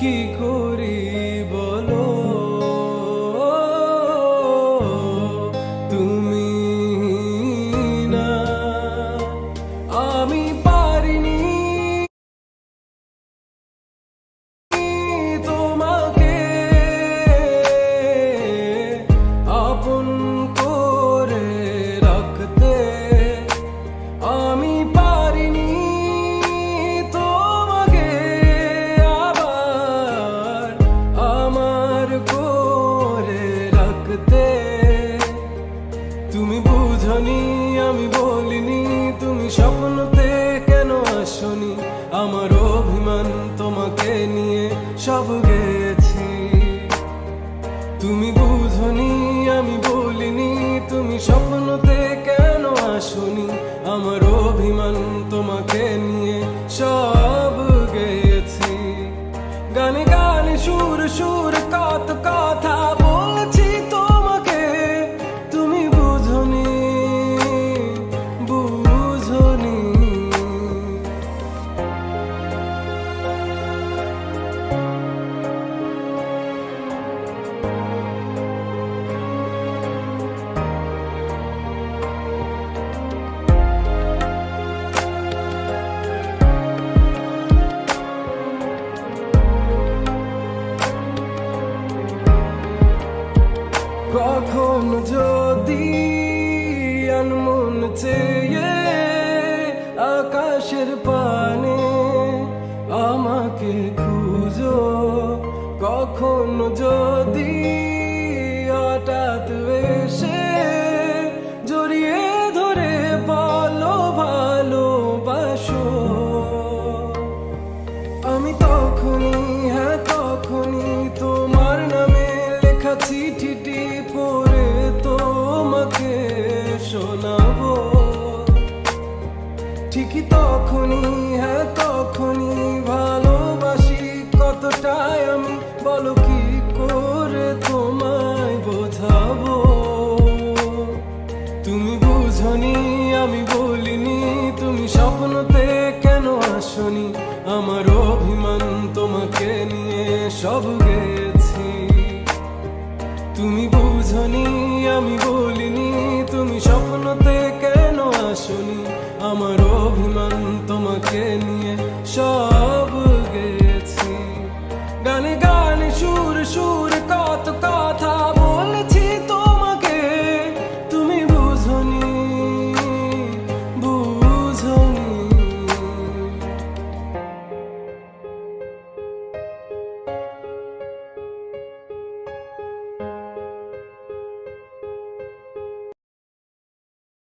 কি করি বলো, তুমি না আমি পারিনি তোমাকে আপন করে রাখতে, আমি পারিনি তোমাকে আবার আমার করে রাখতে। তুমি বুঝনি আমি বলিনি, তুমি স্বপ্নতে কেন আসনি, আমার অভিমান তোমাকে নিয়ে সব গেছি। তুমি বুঝনি আমি বলিনি, তুমি স্বপ্নতে কেন আসনি, আমার অভিমান তোমাকে নিয়ে সব গেছি। গানে গানে সুর সুর কত কথা বলছি তোমাকে, তুমি বুঝনি বুঝনি। কখন যদি আনমন চেয়ে আকাশের পানে আমাকে খুঁজো, কখন যদি হঠাৎ এসে জড়িয়ে ধরে বলো ভালোবাসো, আমি তখনই হ্যাঁ তখনই তোমার নামে লেখা চিঠিটি পড়ে তোমাকে শোনাবো। ঠিকই তখনই হ্যাঁ তখনই ভালোবাসি কতটাই আমি, বলো কি করে তোমায় বোঝাবো। তুমি বুঝনি আমি বলিনি, তুমি স্বপ্নতে কেন আসনি, আমার অভিমান তোমাকে নিয়ে সব গেছি। তুমি বুঝনি আমি বলিনি, তুমি স্বপ্নতে কেন আসনি, আমার অভিমান তোমাকে নিয়ে সব